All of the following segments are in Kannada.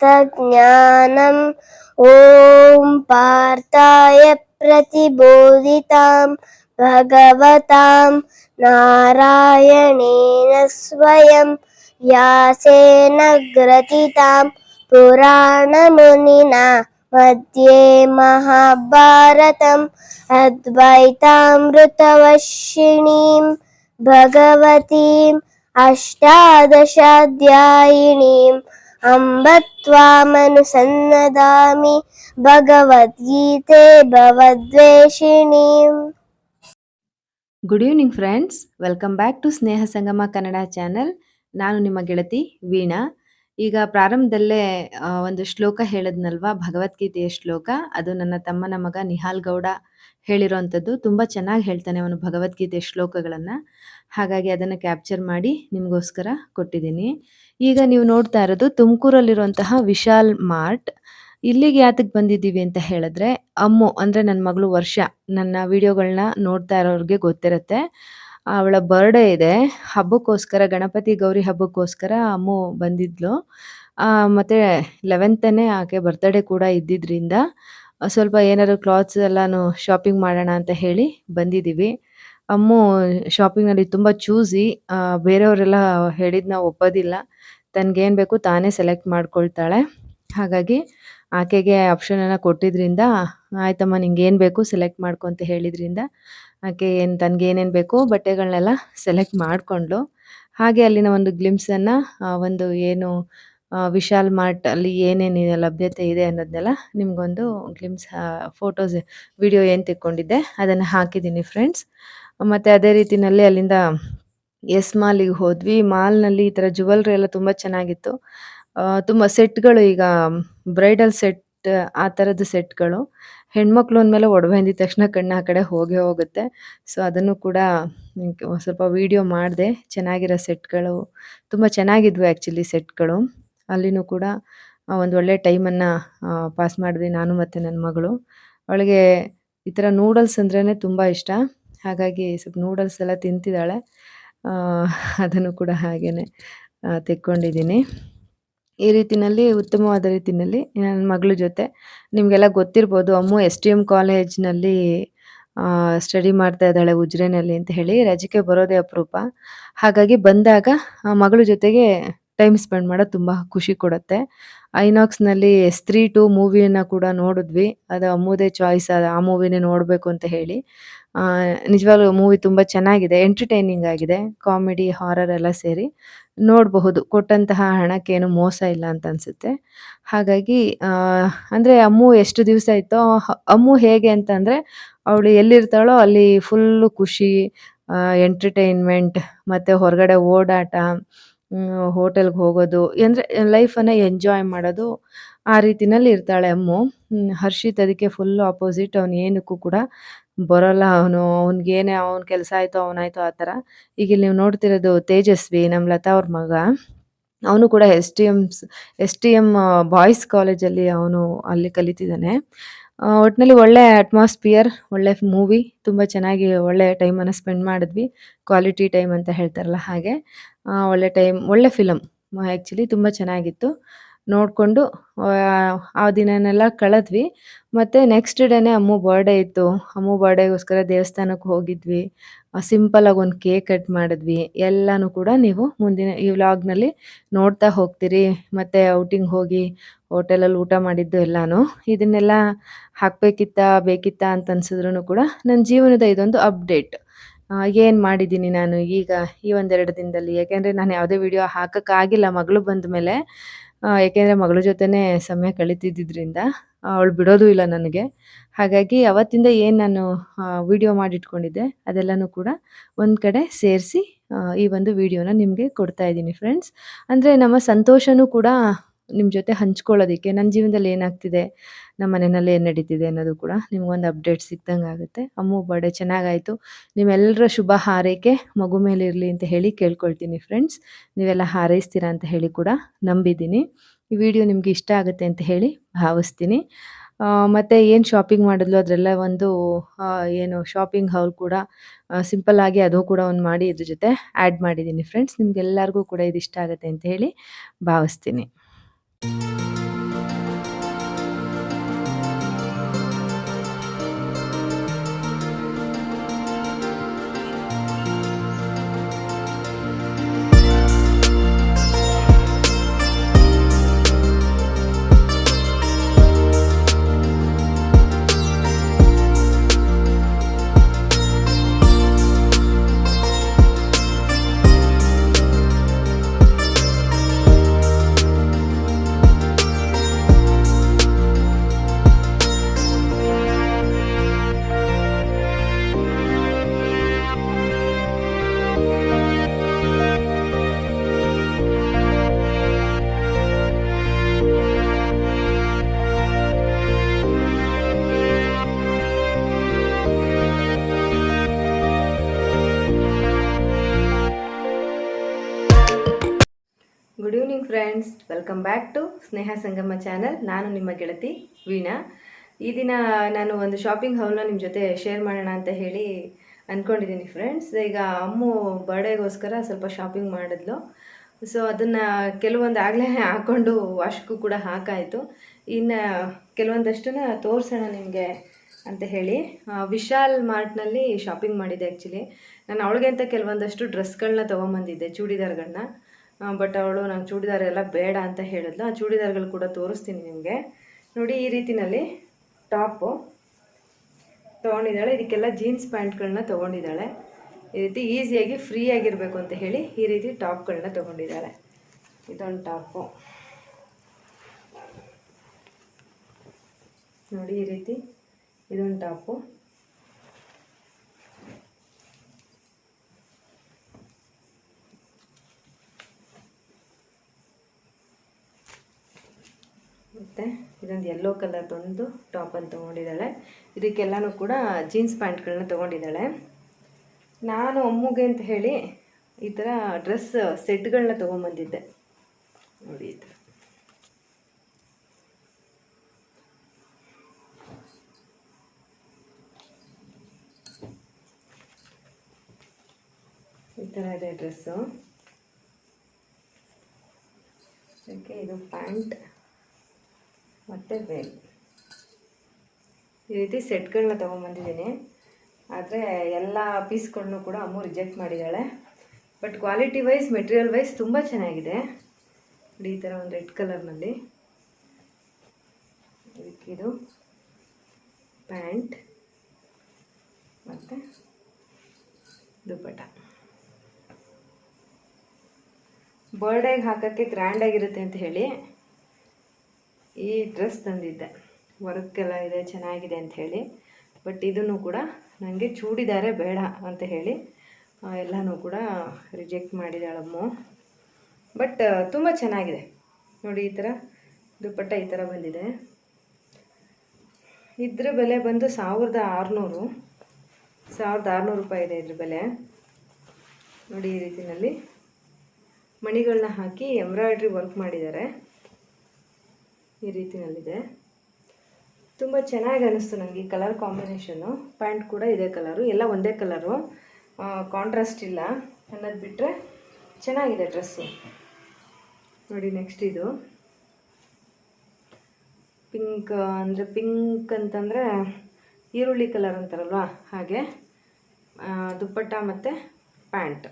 तत्ज्ञानम् ॐ पार्थाय प्रतिबोधितां भगवतां नारायणेन स्वयं व्यासेन ग्रथितां पुराणमुनिना मध्ये महाभारतम् अद्वैतामृतवर्षिणीं भगवतीम् अष्टादशाध्यायिनीम् अम्ब त्वामनुसन्नदामि भगवद्गीते भवद्वेषिणीम्. Good evening friends, welcome back to Sneha Sangama Kannada channel. ನಾನು ನಿಮ್ಮ ಗೆಳತಿ ವೀಣಾ. ಈಗ ಪ್ರಾರಂಭದಲ್ಲೇ ಒಂದು ಶ್ಲೋಕ ಹೇಳಿದ್ನಲ್ವಾ, ಭಗವದ್ಗೀತೆಯ ಶ್ಲೋಕ. ಅದು ನನ್ನ ತಮ್ಮನ ಮಗ ನಿಹಾಲ್ ಗೌಡ ಹೇಳಿರೋವಂಥದ್ದು. ತುಂಬ ಚೆನ್ನಾಗಿ ಹೇಳ್ತಾನೆ ಅವನು ಭಗವದ್ಗೀತೆಯ ಶ್ಲೋಕಗಳನ್ನು. ಹಾಗಾಗಿ ಅದನ್ನು ಕ್ಯಾಪ್ಚರ್ ಮಾಡಿ ನಿಮಗೋಸ್ಕರ ಕೊಟ್ಟಿದ್ದೀನಿ. ಈಗ ನೀವು ನೋಡ್ತಾ ಇರೋದು ತುಮಕೂರಲ್ಲಿರುವಂತಹ ವಿಶಾಲ್ ಮಾರ್ಟ್. ಇಲ್ಲಿಗೆ ಯಾತಕ್ಕೆ ಬಂದಿದ್ದೀವಿ ಅಂತ ಹೇಳಿದ್ರೆ, ಅಮ್ಮು ಅಂದರೆ ನನ್ನ ಮಗಳು ವರ್ಷ, ನನ್ನ ವಿಡಿಯೋಗಳನ್ನ ನೋಡ್ತಾ ಇರೋರಿಗೆ ಗೊತ್ತಿರುತ್ತೆ. ಅವಳ ಬರ್ಡೇ ಇದೆ. ಹಬ್ಬಕ್ಕೋಸ್ಕರ, ಗಣಪತಿ ಗೌರಿ ಹಬ್ಬಕ್ಕೋಸ್ಕರ ಅಮ್ಮು ಬಂದಿದ್ಲು. ಮತ್ತು 11ನೇ ಆಕೆ ಬರ್ತ್ಡೇ ಕೂಡ ಇದ್ದಿದ್ದರಿಂದ ಸ್ವಲ್ಪ ಏನಾದ್ರು ಕ್ಲಾತ್ಸ್ ಎಲ್ಲಾನು ಶಾಪಿಂಗ್ ಮಾಡೋಣ ಅಂತ ಹೇಳಿ ಬಂದಿದ್ದೀವಿ. ಅಮ್ಮು ಶಾಪಿಂಗ್ನಲ್ಲಿ ತುಂಬ ಚೂಸಿ. ಬೇರೆಯವರೆಲ್ಲ ಹೇಳಿದ್ನ ಒಪ್ಪೋದಿಲ್ಲ. ತನಗೇನು ಬೇಕು ತಾನೇ ಸೆಲೆಕ್ಟ್ ಮಾಡ್ಕೊಳ್ತಾಳೆ. ಹಾಗಾಗಿ ಆಕೆಗೆ ಆಪ್ಷನನ್ನು ಕೊಟ್ಟಿದ್ರಿಂದ, ಆಯ್ತಮ್ಮ ನಿಂಗೇನು ಬೇಕು ಸೆಲೆಕ್ಟ್ ಮಾಡ್ಕೊ ಅಂತ ಹೇಳಿದ್ರಿಂದ ಆಕೆ ತನಗೇನೇನು ಬೇಕು ಬಟ್ಟೆಗಳನ್ನೆಲ್ಲ ಸೆಲೆಕ್ಟ್ ಮಾಡಿಕೊಂಡ್ಳು. ಹಾಗೆ ಅಲ್ಲಿನ ಒಂದು ಗ್ಲಿಮ್ಸನ್ನು, ಒಂದು ಏನು ವಿಶಾಲ್ ಮಾರ್ಟ್ ಅಲ್ಲಿ ಏನೇನು ಲಭ್ಯತೆ ಇದೆ ಅನ್ನೋದನ್ನೆಲ್ಲ ನಿಮಗೊಂದು ಗ್ಲಿಮ್ಸ್, ಫೋಟೋಸ್, ವಿಡಿಯೋ ಏನು ತೆಕ್ಕೊಂಡಿದ್ದೆ ಅದನ್ನು ಹಾಕಿದ್ದೀನಿ ಫ್ರೆಂಡ್ಸ್. ಮತ್ತು ಅದೇ ರೀತಿಯಲ್ಲಿ ಅಲ್ಲಿಂದ ಎಸ್ ಮಾಲಿಗೆ ಹೋದ್ವಿ. ಮಾಲ್ನಲ್ಲಿ ಈ ಥರ ಜುವೆಲ್ರಿ ಎಲ್ಲ ತುಂಬ ಚೆನ್ನಾಗಿತ್ತು. ತುಂಬ ಸೆಟ್ಗಳು, ಈಗ ಬ್ರೈಡಲ್ ಸೆಟ್, ಆ ಥರದ್ದು ಸೆಟ್ಗಳು. ಹೆಣ್ಮಕ್ಳು ಅಂದಮೇಲೆ ಒಡವೆ ಅಂದಿದ ತಕ್ಷಣ ಕಣ್ಣು ಆ ಕಡೆ ಹೋಗೇ ಹೋಗುತ್ತೆ. ಸೊ ಅದನ್ನು ಕೂಡ ಸ್ವಲ್ಪ ವಿಡಿಯೋ ಮಾಡಿದೆ. ಚೆನ್ನಾಗಿರೋ ಸೆಟ್ಗಳು ತುಂಬ ಚೆನ್ನಾಗಿದ್ವು ಆ್ಯಕ್ಚುಲಿ ಸೆಟ್ಗಳು. ಅಲ್ಲಿನೂ ಕೂಡ ಒಂದು ಒಳ್ಳೆ ಟೈಮನ್ನು ಪಾಸ್ ಮಾಡಿದ್ವಿ ನಾನು ಮತ್ತು ನನ್ನ ಮಗಳು. ಅವಳಿಗೆ ಈ ಥರ ನೂಡಲ್ಸ್ ಅಂದ್ರೇ ತುಂಬ ಇಷ್ಟ. ಹಾಗಾಗಿ ಸ್ವಲ್ಪ ನೂಡಲ್ಸ್ ಎಲ್ಲ ತಿಂತಿದ್ದಾಳೆ. ಅದನ್ನು ಕೂಡ ಹಾಗೇ ತೆಕ್ಕೊಂಡಿದ್ದೀನಿ. ಈ ರೀತಿಯಲ್ಲಿ ಉತ್ತಮವಾದ ರೀತಿಯಲ್ಲಿ ನನ್ನ ಮಗಳ ಜೊತೆ, ನಿಮಗೆಲ್ಲ ಗೊತ್ತಿರ್ಬೋದು, ಅಮ್ಮು STM ಕಾಲೇಜ್ನಲ್ಲಿ ಸ್ಟಡಿ ಮಾಡ್ತಾ ಇದ್ದಾಳೆ ಉಜಿರೆನಲ್ಲಿ ಅಂತ ಹೇಳಿ. ರಜೆಗೆ ಬರೋದೇ ಅಪರೂಪ. ಹಾಗಾಗಿ ಬಂದಾಗ ಮಗಳ ಜೊತೆಗೆ ಟೈಮ್ ಸ್ಪೆಂಡ್ ಮಾಡೋದು ತುಂಬ ಖುಷಿ ಕೊಡುತ್ತೆ. ಐನಾಕ್ಸ್ನಲ್ಲಿ S3 2 ಮೂವಿಯನ್ನು ಕೂಡ ನೋಡಿದ್ವಿ. ಅದು ಅಮ್ಮುದೇ ಚಾಯ್ಸ್, ಆ ಮೂವಿನೇ ನೋಡಬೇಕು ಅಂತ ಹೇಳಿ. ನಿಜವಾಗ್ಲೂ ಮೂವಿ ತುಂಬ ಚೆನ್ನಾಗಿದೆ, ಎಂಟರ್ಟೈನಿಂಗ್ ಆಗಿದೆ. ಕಾಮಿಡಿ, ಹಾರರ್ ಎಲ್ಲ ಸೇರಿ ನೋಡಬಹುದು. ಕೊಟ್ಟಂತಹ ಹಣಕ್ಕೇನು ಮೋಸ ಇಲ್ಲ ಅಂತ ಅನಿಸುತ್ತೆ. ಹಾಗಾಗಿ ಅಂದರೆ ಅಮ್ಮು ಎಷ್ಟು ದಿವಸ ಇತ್ತೋ, ಅಮ್ಮು ಹೇಗೆ ಅಂತಂದರೆ, ಅವಳು ಎಲ್ಲಿರ್ತಾಳೋ ಅಲ್ಲಿ ಫುಲ್ಲು ಖುಷಿ, ಎಂಟರ್ಟೈನ್ಮೆಂಟ್, ಮತ್ತು ಹೊರಗಡೆ ಓಡಾಟ, ಹೋಟೆಲ್ಗೆ ಹೋಗೋದು, ಅಂದರೆ ಲೈಫನ್ನು ಎಂಜಾಯ್ ಮಾಡೋದು, ಆ ರೀತಿಯಲ್ಲಿ ಇರ್ತಾಳೆ ಅಮ್ಮು. ಹರ್ಷಿತ್ ಅದಕ್ಕೆ ಫುಲ್ ಆಪೋಸಿಟ್. ಅವನು ಏನಕ್ಕೂ ಕೂಡ ಬರೋಲ್ಲ. ಅವ್ನಿಗೇನೇ ಅವ್ನ ಕೆಲಸ ಆಯಿತು ಅವನಾಯಿತು ಆ ಥರ. ಈಗ ಇಲ್ಲಿ ನೀವು ನೋಡ್ತಿರೋದು ತೇಜಸ್ವಿ, ನಮ್ಮ ಲತಾ ಅವ್ರ ಮಗ. ಅವನು ಕೂಡ STM ಬಾಯ್ಸ್ ಕಾಲೇಜಲ್ಲಿ ಅವನು ಅಲ್ಲಿ ಕಲಿತಿದ್ದಾನೆ. ಒಟ್ಟಿನಲ್ಲಿ ಒಳ್ಳೆ ಅಟ್ಮಾಸ್ಫಿಯರ್, ಒಳ್ಳೆ ಮೂವಿ, ತುಂಬ ಚೆನ್ನಾಗಿ ಒಳ್ಳೆ ಟೈಮನ್ನು ಸ್ಪೆಂಡ್ ಮಾಡಿದ್ವಿ. ಕ್ವಾಲಿಟಿ ಟೈಮ್ ಅಂತ ಹೇಳ್ತಾರಲ್ಲ ಹಾಗೆ. ಒಳ್ಳೆ ಟೈಮ್, ಒಳ್ಳೆ ಫಿಲಮ್ ಆ್ಯಕ್ಚುಲಿ, ತುಂಬ ಚೆನ್ನಾಗಿತ್ತು. ನೋಡಿಕೊಂಡು ಆ ದಿನನೆಲ್ಲ ಕಳೆದ್ವಿ. ಮತ್ತು ನೆಕ್ಸ್ಟ್ ಡೇನೇ ಅಮ್ಮು ಬರ್ಡೇ ಇತ್ತು. ಅಮ್ಮು ಬರ್ಡೇಗೋಸ್ಕರ ದೇವಸ್ಥಾನಕ್ಕೆ ಹೋಗಿದ್ವಿ. ಸಿಂಪಲಾಗಿ ಒಂದು ಕೇಕ್ ಕಟ್ ಮಾಡಿದ್ವಿ. ಎಲ್ಲನೂ ಕೂಡ ನೀವು ಮುಂದಿನ ಈ ವ್ಲಾಗ್ನಲ್ಲಿ ನೋಡ್ತಾ ಹೋಗ್ತೀರಿ. ಮತ್ತು ಔಟಿಂಗ್ ಹೋಗಿ ಹೋಟೆಲಲ್ಲಿ ಊಟ ಮಾಡಿದ್ದು ಎಲ್ಲನೂ. ಇದನ್ನೆಲ್ಲ ಬೇಕಿತ್ತಾ ಅಂತ ಅನ್ಸಿದ್ರೂ ಕೂಡ ನನ್ನ ಜೀವನದ ಇದೊಂದು ಅಪ್ಡೇಟ್. ಏನು ಮಾಡಿದ್ದೀನಿ ನಾನು ಈಗ ಈ 1-2 ದಿನದಲ್ಲಿ. ಯಾಕೆಂದರೆ ನಾನು ಯಾವುದೇ ವಿಡಿಯೋ ಹಾಕೋಕ್ಕಾಗಿಲ್ಲ ಮಗಳು ಬಂದ ಮೇಲೆ. ಏಕೆಂದರೆ ಮಗಳ ಜೊತೆನೇ ಸಮಯ ಕಳೀತಿದ್ದಿದ್ದರಿಂದ ಅವಳು ಬಿಡೋದು ಇಲ್ಲ ನನಗೆ. ಹಾಗಾಗಿ ಅವತ್ತಿಂದ ಏನು ನಾನು ವಿಡಿಯೋ ಮಾಡಿಟ್ಕೊಂಡಿದ್ದೆ ಅದೆಲ್ಲನೂ ಕೂಡ ಒಂದು ಕಡೆ ಸೇರಿಸಿ ಈ ಒಂದು ವಿಡಿಯೋನ ನಿಮಗೆ ಕೊಡ್ತಾ ಇದ್ದೀನಿ ಫ್ರೆಂಡ್ಸ್. ಅಂದರೆ ನಮ್ಮ ಸಂತೋಷನೂ ಕೂಡ ನಿಮ್ಮ ಜೊತೆ ಹಂಚ್ಕೊಳ್ಳೋದಕ್ಕೆ, ನನ್ನ ಜೀವನದಲ್ಲಿ ಏನಾಗ್ತಿದೆ, ನಮ್ಮ ಮನೆಯಲ್ಲಿ ಏನು ನಡೀತಿದೆ ಅನ್ನೋದು ಕೂಡ ನಿಮಗೊಂದು ಅಪ್ಡೇಟ್ ಸಿಕ್ದಂಗೆ ಆಗುತ್ತೆ. ಅಮ್ಮು ಬರ್ಡೇ ಚೆನ್ನಾಗಾಯಿತು. ನಿಮ್ಮೆಲ್ಲರ ಶುಭ ಹಾರೈಕೆ ಮಗು ಮೇಲೆ ಇರಲಿ ಅಂತ ಹೇಳಿ ಕೇಳ್ಕೊಳ್ತೀನಿ ಫ್ರೆಂಡ್ಸ್. ನೀವೆಲ್ಲ ಹಾರೈಸ್ತೀರಾ ಅಂತ ಹೇಳಿ ಕೂಡ ನಂಬಿದ್ದೀನಿ. ಈ ವಿಡಿಯೋ ನಿಮಗೆ ಇಷ್ಟ ಆಗುತ್ತೆ ಅಂತ ಹೇಳಿ ಭಾವಿಸ್ತೀನಿ. ಮತ್ತು ಏನು ಶಾಪಿಂಗ್ ಮಾಡಿದ್ಲು ಅದರೆಲ್ಲ ಒಂದು ಏನು ಶಾಪಿಂಗ್ ಹೌಲ್ ಕೂಡ ಸಿಂಪಲ್ಲಾಗಿ ಅದು ಕೂಡ ಒಂದು ಮಾಡಿ ಇದ್ರ ಜೊತೆ ಆ್ಯಡ್ ಮಾಡಿದ್ದೀನಿ ಫ್ರೆಂಡ್ಸ್. ನಿಮಗೆಲ್ಲರಿಗೂ ಕೂಡ ಇದು ಇಷ್ಟ ಆಗುತ್ತೆ ಅಂತ ಹೇಳಿ ಭಾವಿಸ್ತೀನಿ. Welcome back to Sneha Sangama channel. ನಾನು ನಿಮ್ಮ ಗೆಳತಿ ವೀಣಾ. ಈ ದಿನ ನಾನು ಒಂದು ಶಾಪಿಂಗ್ ಹಾಲ್ನ ನಿಮ್ಮ ಜೊತೆ ಶೇರ್ ಮಾಡೋಣ ಅಂತ ಹೇಳಿ ಅಂದ್ಕೊಂಡಿದ್ದೀನಿ ಫ್ರೆಂಡ್ಸ್. ಈಗ ಅಮ್ಮು ಬರ್ಡೇಗೋಸ್ಕರ ಸ್ವಲ್ಪ ಶಾಪಿಂಗ್ ಮಾಡಿದ್ಲು. ಸೊ ಅದನ್ನು ಕೆಲವೊಂದು ಆಗಲೇ ಹಾಕ್ಕೊಂಡು ವಾಶ್ಗೂ ಕೂಡ ಹಾಕಾಯಿತು. ಇನ್ನು ಕೆಲವೊಂದಷ್ಟನ್ನು ತೋರಿಸೋಣ ನಿಮಗೆ ಅಂತ ಹೇಳಿ ವಿಶಾಲ್ ಮಾರ್ಟ್ನಲ್ಲಿ ಶಾಪಿಂಗ್ ಮಾಡಿದ್ದೆ. ಆ್ಯಕ್ಚುಲಿ ನಾನು ಅವಳಿಗೆ ಅಂತ ಕೆಲವೊಂದಷ್ಟು ಡ್ರೆಸ್ಗಳನ್ನ ತೊಗೊಂಬಂದಿದ್ದೆ, ಚೂಡಿದಾರ್ಗಳನ್ನ. ಬಟ್ ಅವಳು ನಂಗೆ ಚೂಡಿದಾರ್ ಎಲ್ಲ ಬೇಡ ಅಂತ ಹೇಳಿದ್ಲು. ಆ ಚೂಡಿದಾರ್ಗಳು ಕೂಡ ತೋರಿಸ್ತೀನಿ ನಿಮಗೆ. ನೋಡಿ, ಈ ರೀತಿನಲ್ಲಿ ಟಾಪು ತೊಗೊಂಡಿದ್ದಾಳೆ. ಇದಕ್ಕೆಲ್ಲ ಜೀನ್ಸ್ ಪ್ಯಾಂಟ್ಗಳನ್ನ ತೊಗೊಂಡಿದ್ದಾಳೆ. ಈ ರೀತಿ ಈಸಿಯಾಗಿ ಫ್ರೀಯಾಗಿರಬೇಕು ಅಂತ ಹೇಳಿ ಈ ರೀತಿ ಟಾಪ್ಗಳನ್ನ ತೊಗೊಂಡಿದ್ದಾಳೆ. ಇದೊಂದು ಟಾಪು ನೋಡಿ, ಈ ರೀತಿ ಇದೊಂದು ಟಾಪು. ಮತ್ತು ಇದೊಂದು ಯೆಲ್ಲೋ ಕಲರ್ದೊಂದು ಟಾಪನ್ನು ತೊಗೊಂಡಿದ್ದಾಳೆ. ಇದಕ್ಕೆಲ್ಲನೂ ಕೂಡ ಜೀನ್ಸ್ ಪ್ಯಾಂಟ್ಗಳನ್ನ ತೊಗೊಂಡಿದ್ದಾಳೆ. ನಾನು ಅಮ್ಮಗೆ ಅಂತ ಹೇಳಿ ಈ ಥರ ಡ್ರೆಸ್ ಸೆಟ್ಗಳನ್ನ ತೊಗೊಂಬಂದಿದ್ದೆ. ನೋಡಿ, ಈ ಥರ ಇದೆ ಡ್ರೆಸ್ಸು. ಓಕೆ, ಇದು ಪ್ಯಾಂಟ್ ಮತ್ತು ವೇಲ್. ಈ ರೀತಿ ಸೆಟ್ಗಳನ್ನ ತೊಗೊಂಬಂದಿದ್ದೀನಿ. ಆದರೆ ಎಲ್ಲ ಪೀಸ್ಗಳನ್ನೂ ಕೂಡ ಅಮ್ಮು ರಿಜೆಕ್ಟ್ ಮಾಡಿದ್ದಾಳೆ. But quality wise, material wise ತುಂಬ ಚೆನ್ನಾಗಿದೆ. ನೋಡಿ, ಈ ಥರ ಒಂದು ರೆಡ್ ಕಲರ್ನಲ್ಲಿ ಇದು ಪ್ಯಾಂಟ್ ಮತ್ತು ದುಪ್ಪಟ್ಟ. ಬರ್ಡೇಗೆ ಹಾಕೋಕ್ಕೆ ಗ್ರ್ಯಾಂಡಾಗಿರುತ್ತೆ ಅಂತ ಹೇಳಿ ಈ ಡ್ರೆಸ್ ತಂದಿದ್ದೆ. ವರ್ಕ್ ಎಲ್ಲ ಇದೆ, ಚೆನ್ನಾಗಿದೆ ಅಂತ ಹೇಳಿ. ಬಟ್ ಇದನ್ನು ಕೂಡ ನನಗೆ ಚೂಡಿದಾರೇ ಬೇಡ ಅಂತ ಹೇಳಿ ಎಲ್ಲನೂ ಕೂಡ ರಿಜೆಕ್ಟ್ ಮಾಡಿದಾಳಮ್ಮು. ಬಟ್ ತುಂಬ ಚೆನ್ನಾಗಿದೆ. ನೋಡಿ, ಈ ಥರ ದುಪ್ಪಟ್ಟ ಈ ಥರ ಬಂದಿದೆ. ಇದ್ರ ಬೆಲೆ ಬಂದು 1600 ರೂಪಾಯಿ ಇದೆ ಇದ್ರ ಬೆಲೆ. ನೋಡಿ, ಈ ರೀತಿಯಲ್ಲಿ ಮಣಿಗಳನ್ನ ಹಾಕಿ ಎಂಬ್ರಾಯ್ಡ್ರಿ ವರ್ಕ್ ಮಾಡಿದ್ದಾರೆ. ಈ ರೀತಿಯಲ್ಲಿದೆ. ತುಂಬ ಚೆನ್ನಾಗಿ ಅನ್ನಿಸ್ತು ನನಗೆ ಈ ಕಲರ್ ಕಾಂಬಿನೇಷನ್ನು. ಪ್ಯಾಂಟ್ ಕೂಡ ಇದೇ ಕಲರು, ಎಲ್ಲ ಒಂದೇ ಕಲರು, ಕಾಂಟ್ರಾಸ್ಟ್ ಇಲ್ಲ ಅನ್ನೋದು ಬಿಟ್ಟರೆ ಚೆನ್ನಾಗಿದೆ ಡ್ರೆಸ್ಸು. ನೋಡಿ, ನೆಕ್ಸ್ಟ್ ಇದು ಪಿಂಕ್, ಅಂದರೆ ಪಿಂಕ್ ಅಂತಂದರೆ ಈರುಳ್ಳಿ ಕಲರ್ ಅಂತಾರಲ್ವ ಹಾಗೆ. ದುಪ್ಪಟ್ಟ ಮತ್ತು ಪ್ಯಾಂಟ್.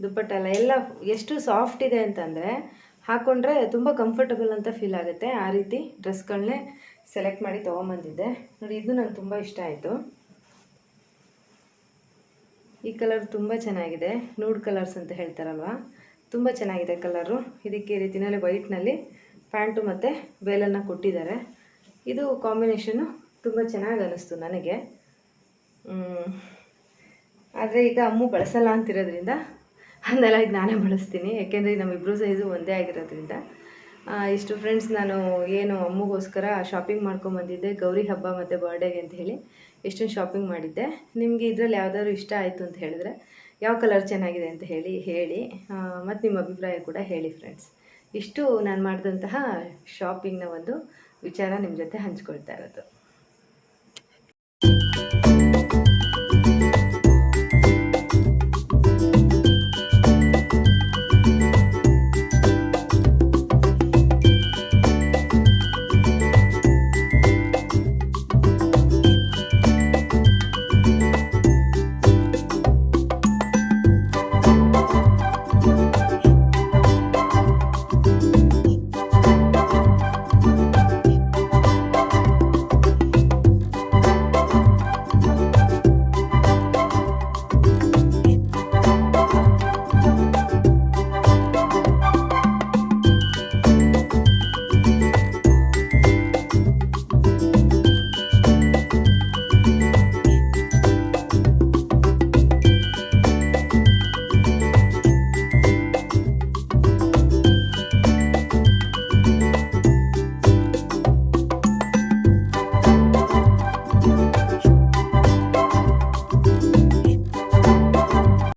ದುಪ್ಪಟ್ಟ ಎಲ್ಲ ಎಷ್ಟು ಸಾಫ್ಟ್ ಇದೆ ಅಂತಂದರೆ ಹಾಕ್ಕೊಂಡ್ರೆ ತುಂಬ ಕಂಫರ್ಟಬಲ್ ಅಂತ ಫೀಲ್ ಆಗುತ್ತೆ. ಆ ರೀತಿ ಡ್ರೆಸ್ಗಳನ್ನೇ ಸೆಲೆಕ್ಟ್ ಮಾಡಿ ತೊಗೊಂಬಂದಿದ್ದೆ. ನೋಡಿ, ಇದು ನಂಗೆ ತುಂಬ ಇಷ್ಟ ಆಯಿತು. ಈ ಕಲರ್ ತುಂಬ ಚೆನ್ನಾಗಿದೆ. ನೂಡ್ ಕಲರ್ಸ್ ಅಂತ ಹೇಳ್ತಾರಲ್ವ, ತುಂಬ ಚೆನ್ನಾಗಿದೆ ಕಲರು. ಇದಕ್ಕೆ ಈ ರೀತಿಯಲ್ಲಿ ವೈಟ್ನಲ್ಲಿ ಪ್ಯಾಂಟು ಮತ್ತು ವೇಲನ್ನು ಕೊಟ್ಟಿದ್ದಾರೆ. ಇದು ಕಾಂಬಿನೇಷನ್ನು ತುಂಬ ಚೆನ್ನಾಗಿ ಅನ್ನಿಸ್ತು ನನಗೆ. ಆದರೆ ಈಗ ಅಮ್ಮು ಬಳಸಲ್ಲ ಅಂತಿರೋದ್ರಿಂದ ಅದನ್ನೆಲ್ಲ ಈಗ ನಾನೇ ಬಳಸ್ತೀನಿ. ಯಾಕೆಂದರೆ ನಮ್ಮಿಬ್ಬರು ಸೈಜು ಒಂದೇ ಆಗಿರೋದ್ರಿಂದ. ಇಷ್ಟು ಫ್ರೆಂಡ್ಸ್, ನಾನು ಏನು ಅಮ್ಮಗೋಸ್ಕರ ಶಾಪಿಂಗ್ ಮಾಡ್ಕೊಂಬಂದಿದ್ದೆ ಗೌರಿ ಹಬ್ಬ ಮತ್ತು ಬರ್ಡೇಗೆ ಅಂತ ಹೇಳಿ ಎಷ್ಟೊಂದು ಶಾಪಿಂಗ್ ಮಾಡಿದ್ದೆ. ನಿಮಗೆ ಇದರಲ್ಲಿ ಯಾವುದಾದ್ರು ಇಷ್ಟ ಆಯಿತು ಅಂತ ಹೇಳಿದ್ರೆ, ಯಾವ ಕಲರ್ ಚೆನ್ನಾಗಿದೆ ಅಂತ ಹೇಳಿ ಮತ್ತು ನಿಮ್ಮ ಅಭಿಪ್ರಾಯ ಕೂಡ ಹೇಳಿ ಫ್ರೆಂಡ್ಸ್. ಇಷ್ಟು ನಾನು ಮಾಡಿದಂತಹ ಶಾಪಿಂಗ್ನ ಒಂದು ವಿಚಾರ ನಿಮ್ಮ ಜೊತೆ ಹಂಚ್ಕೊಳ್ತಾ ಇರೋದು.